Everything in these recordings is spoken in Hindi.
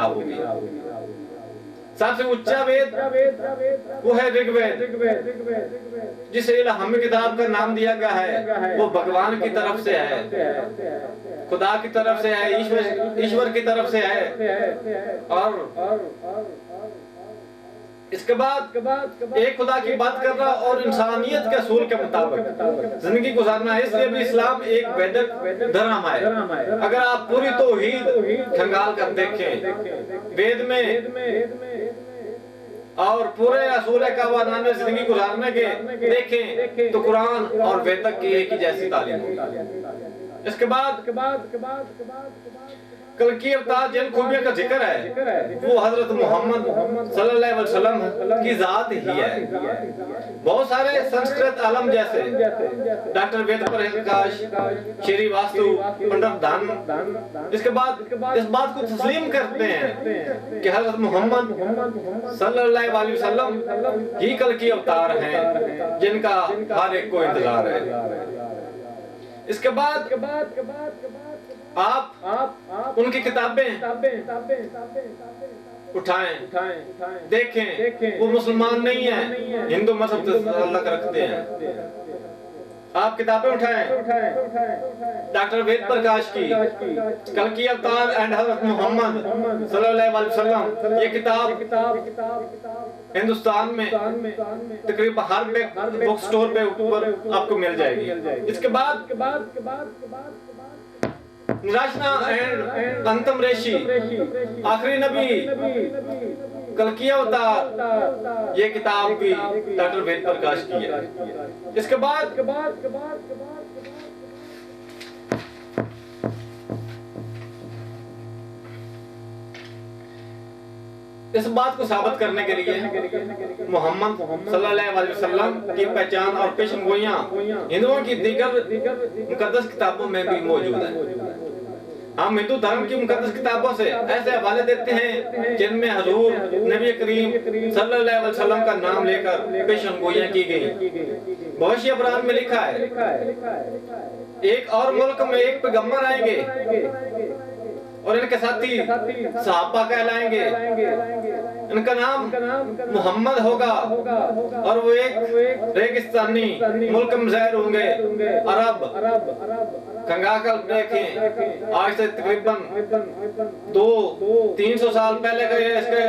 किताब होगी। सबसे ऊंचा वेद वो है ऋग्वेद, जिसे इल्हामी किताब का नाम दिया गया है। वो भगवान की तरफ से है, खुदा की तरफ से है, ईश्वर की तरफ से है। और इसके बाद एक खुदा की बात कर रहा और इंसानियत के असूल के मुताबिक जिंदगी गुजारना है। इसलिए भी इस्लाम एक वैदिक धर्म है। अगर आप पूरी तौहीद खंगाल कर देखें वेद में और पूरे असूल कावाना में जिंदगी गुजारने के देखें तो कुरान और वेदक की एक ही जैसी तालीम होगी। इसके बाद कल की अवतार जिन खूबियों का जिक्र है वो हजरत मोहम्मद सल्लल्लाहु अलैहि वसल्लम की जात ही है। बहुत सारे संस्कृत आलम जैसे डॉक्टर वेद प्रकाश, श्री वास्तु, पंडित धन इसके बाद इस बात को तस्लीम करते हैं कि हजरत मोहम्मद सल्लल्लाहु अलैहि वसल्लम ही कल की अवतार हैं जिनका हर एक को इंतजार है। इसके बाद आप उनकी किताबें उठाएं, देखें वो मुसलमान नहीं है, हिंदू मजहब से ताल्लुक रखते हैं। आप किताबें उठाएं डॉक्टर वेद प्रकाश की कल की अवतार एंड हजरत मोहम्मद सल्लल्लाहु अलैहि वसल्लम। ये किताब हिंदुस्तान में तकरीबन हर बुक स्टोर पे ऊपर आपको मिल जाएगी। इसके बाद निराशना एंड अंतम रेशी आखिरी नबी कल की अवतार, ये किताब भी डॉक्टर वेद प्रकाश की है। इसके बाद इस बात को साबित करने के लिए मोहम्मद सल्लल्लाहु अलैहि वसल्लम की पहचान और पेशेनगोइयां हिंदुओं की दीगर मुकद्दस किताबों में भी मौजूद है। हम हिंदू धर्म की मुकद्दस किताबों से ऐसे हवाले देते हैं जिनमें हुजूर नबी करीम सल्लल्लाहु अलैहि वसल्लम का नाम लेकर पेशेनगोइयां की गई। बहुत सी अबरान में लिखा है एक और मुल्क में एक पैगंबर आएंगे और इनके साथी सहाबा कहलाएंगे। इनका नाम मोहम्मद होगा और वो एक रेगिस्तानी मुल्क में ज़ाहिर होंगे। अरब खंगा कर देखें, आज से तकरीबन 200-300 साल पहले का ये इसके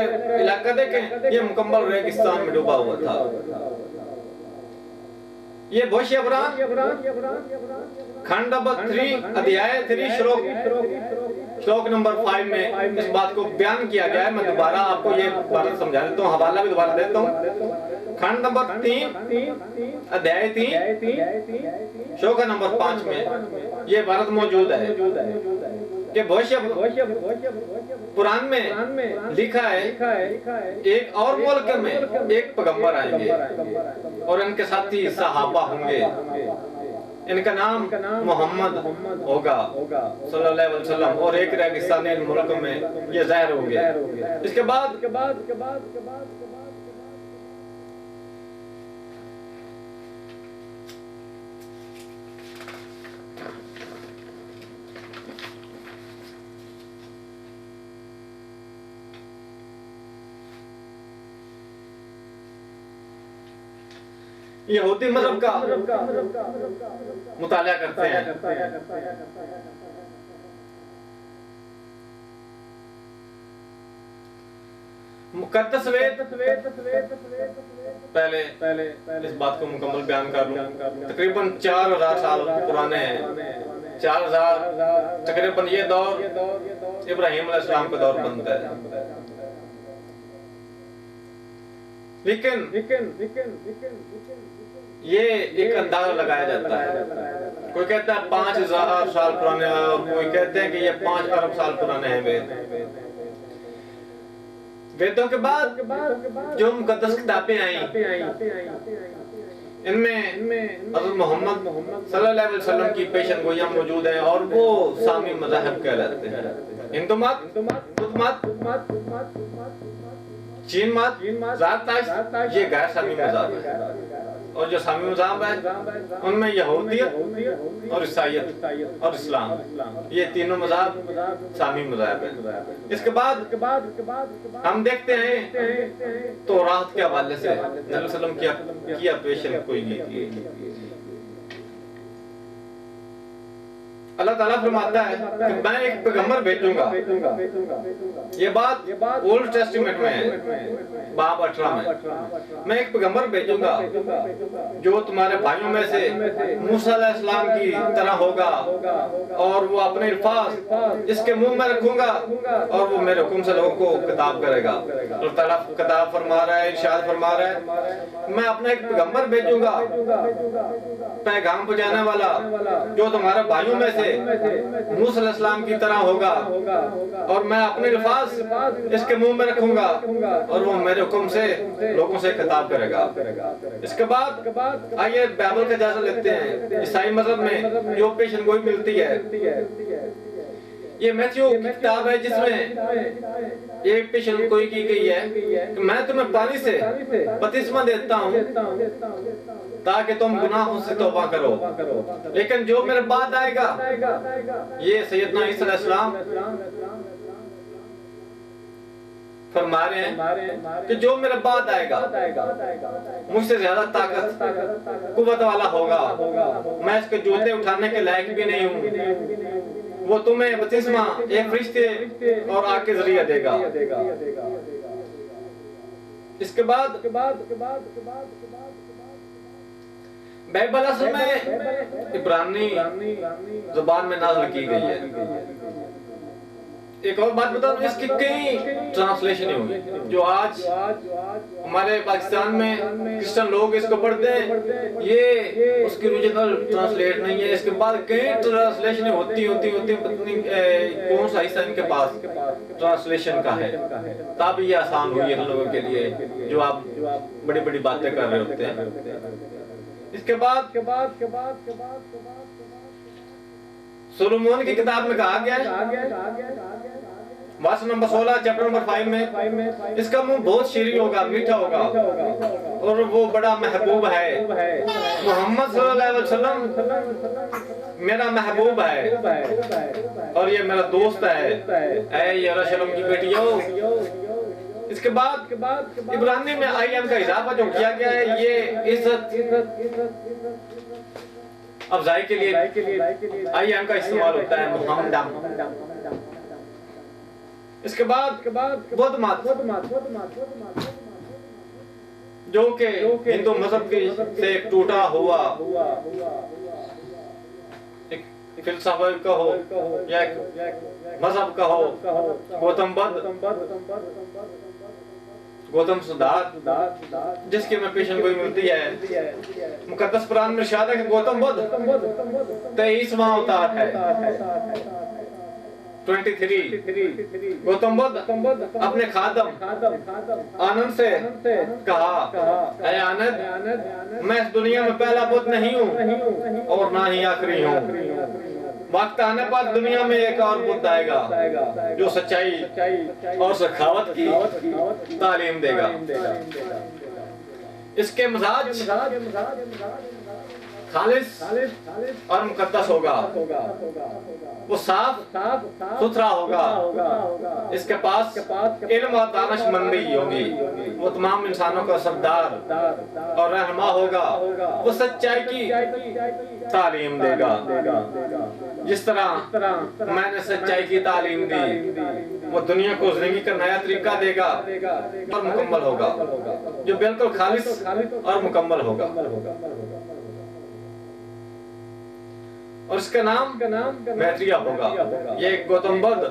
इलाका देखें, ये मुकम्मल रेगिस्तान में डूबा हुआ था। ये बहुत सी अबरान खंड नंबर 3 अध्याय 3 श्लोक नंबर 5 में इस बात को बयान किया गया है। मैं दोबारा आपको ये बात समझा देता हूँ, हवाला भी दोबारा देता हूँ। खंड नंबर 3 अध्याय 3 श्लोक नंबर 5 में ये बात मौजूद है कि कुरान में लिखा है एक और मुल्क में एक पैगंबर आएंगे और इनके साथी सहाबा होंगे। इनका नाम मोहम्मद होगा सल्लल्लाहु अलैहि वसल्लम और एक रेगिस्तानी मुल्क में ये ज़ाहिर होंगे। इसके बाद यहूदी मज़हब का मुताला करते हैं। मुकद्दस वेद पहले इस बात को मुकम्मल बयान कर लूं, तकरीबन 4000 साल पुराने हैं। 4000 तकरीबन ये दौर इब्राहिम अलैहिस्सलाम का दौर बनता है। लेकिन ये एक अंदाजा लगाया जाता है। कोई कहता है 5000 साल पुराने और कोई कहते हैं कि ये 5 अरब साल पुराने हैं वेद। वेदों के बाद जो मुकद्दस किताबें आई इनमें हज़रत मोहम्मद सल्लल्लाहु अलैहि वसल्लम की पेशेनगोइयां मौजूद हैं और वो सामी मज़ाहिब कहलाते हैं। हिंदू मत, बुद्ध मत, चीन मत, ये गैर सामी मज़हब है। और जो सामी मज़हब है उनमें यहूदियत और ईसाईयत और इस्लाम, ये तीनों मज़हब सामी मज़हब है। इसके बाद हम देखते हैं तो राहत के हवाले से नबी सल्लल्लाहु अलैहि वसल्लम किया पेशन कोई नहीं की। अल्लाह ताला फरमाता है कि मैं एक पैगंबर भेजूंगा। ये बात ओल्ड टेस्टामेंट में है, बाब 18 में। मैं एक पैगंबर भेजूंगा जो तुम्हारे भाइयों में से मूसा अलैहिस्सलाम की तरह होगा, और वो अपने अल्फाज इसके मुंह में रखूंगा और वो मेरे हुक्म से लोगों को खिताब करेगा। अल्लाह ताला खिताब फरमा रहा है, इरशाद फरमा रहा है, मैं अपना एक पैगंबर भेजूंगा, पैगाम पहुंचाने वाला, जो तुम्हारे भाइयों में से मूसा अलैहिस्सलाम की तरह होगा, और मैं अपने अल्फाज इसके मुंह में रखूंगा और वो मेरे हुक्म से लोगों से खिताब करेगा। इसके बाद आइए बाइबल का जायजा लेते हैं। ईसाई मजहब में जो पेशन गोई मिलती है, ये मैथ्यू की किताब है जिसमें एक पेशन गोई की गई है कि मैं तुम्हें पानी से बपतिस्मा देता हूँ ताकि तुम गुनाहों से तौबा करो, लेकिन जो मेरे बाद आएगा, ये सैयदना ईसा अलैहिस्सलाम फरमा रहे हैं कि जो मेरे बाद आएगा मुझसे ज्यादा ताकत कुव्वत वाला होगा, मैं इसके जूते उठाने के लायक भी नहीं हूँ। वो तुम्हें बपतिस्मा एक फरिश्ते और आग के जरिए देगा। इसके बाद बाइबल असल में इब्रानी ज़बान में नाज़िल की गई है। एक और बात बताऊं, इसकी कई ट्रांसलेशन हुई जो आज हमारे पाकिस्तान में क्रिश्चियन लोग इसको पढ़ते हैं, ये उसकी ओरिजिनल ट्रांसलेट नहीं है। इसके बाद कई ट्रांसलेशन होती पत्नी कौन सा हिस्सा इनके पास ट्रांसलेशन का है, तब ये आसान हुई है लोगों के लिए जो आप बड़ी बड़ी बातें कर रहे होते हैं। इसके बाद सोलोमन की किताब में कहा गया है, वर्ष नंबर 16 चैप्टर नंबर 5 में, इसका मुंह बहुत शीरी होगा, मीठा होगा, और वो बड़ा महबूब है। मोहम्मद सल्लल्लाहु अलैहि वसल्लम मेरा महबूब है और ये मेरा दोस्त है, ऐ यरूशलेम की बेटियों। इसके बाद इब्रानी में आईएम का इजाफा जो किया गया है, ये इज्जत अफजाई के लिए आईएम का इस्तेमाल होता है, मोहम्मद। इसके बाद बुद्ध मत जो कि हिंदू मजहब से टूटा हुआ एक फिलसफा का हो या मजहब का हो, गौतम सिद्धार्थ जिसकी में पेशन गोई मिलती है। मुकद्दस कुरान में इरशाद है कि गौतम बुद्ध 23वां अवतार है, 23। गौतम बुद्ध अपने खादम आनंद से कहा, ऐ आनंद, मैं इस दुनिया में पहला बुद्ध नहीं हूँ और ना ही आखिरी हूँ। वक्त आने पर दुनिया में एक और बुद्ध आएगा जो सच्चाई और सखावत की तालीम देगा। इसके मिजाज खालिस और मुकद्दस होगा, वो साफ सुथरा होगा, इसके पास इल्म और दानिशमंदी होगी, वो तमाम इंसानों का सरदार और रहनुमा होगा, वो सच्चाई की तालीम देगा। जिस तरह मैंने सच्चाई की तालीम दी, वो दुनिया को जिंदगी का नया तरीका देगा और मुकम्मल होगा, जो बिल्कुल खालिस और मुकम्मल होगा। और इसका नाम मैत्रिया होगा। ये गौतम बुद्ध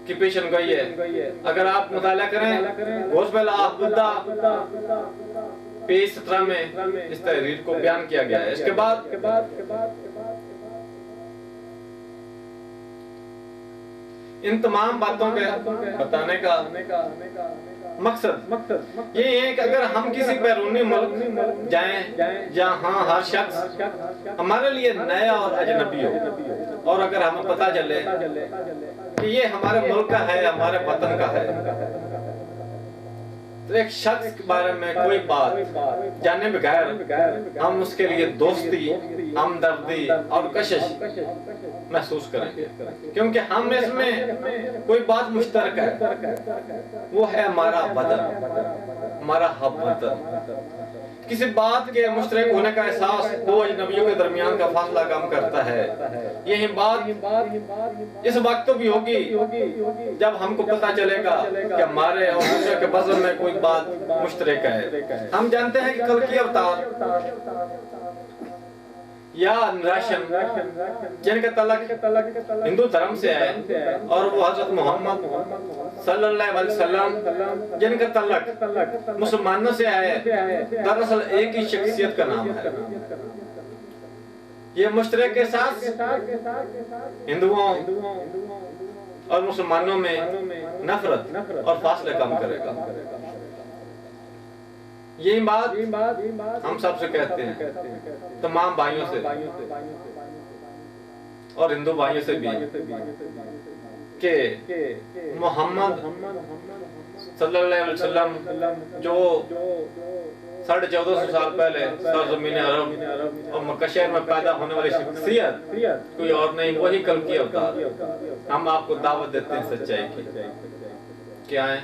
की पेशन गोई है। अगर आप मुताला करें गोस्पेल ऑफ बुद्धा पेज 17 में इस तहरीर को बयान किया गया है। इसके बाद इन तमाम बातों के बताने का मकसद ये है कि अगर हम किसी बैरूनी मुल्क जाएं जहाँ हर शख्स हमारे लिए नया और अजनबी हो, और अगर हमें पता चले कि ये हमारे मुल्क का है, हमारे वतन का है, तो एक शख्स के बारे में कोई बात जाने बगैर हम उसके लिए दोस्ती, हमदर्दी और कशिश महसूस करेंगे, क्योंकि हम इसमें कोई बात मुश्तरक है, वो है हमारा बदन, हमारा हमवतन। किसी बात के मुश्तरक होने का एहसास दो अजनबियों के दरमियान का फासला कम करता है। यही बात इस वक्त भी होगी जब हमको पता चलेगा कि हमारे और दूसरे के बज़म में कोई बात मुश्तरक है। हम जानते हैं कि कल की अवतार या राशन जिनका तलक हिंदू धर्म से है और वो हजरत मोहम्मद सल्लल्लाहु अलैहि वसल्लम जिनका तलक मुसलमानों से है, दरअसल एक ही शख्सियत का नाम है। ये मुश्तरक के साथ हिंदुओं और मुसलमानों में नफरत और फासले कम करेगा। यही बात हम सबसे कहते हैं, तमाम भाइयों से और हिंदू भाइयों से भी, कि मोहम्मद सल्लल्लाहु अलैहि वसल्लम जो 1450 साल पहले सरजमीन अरब और मक्का शहर में पैदा होने वाली शख्सियत कोई और नहीं, वही कल की अवतार। हम आपको दावत देते हैं सच्चाई की। क्या है?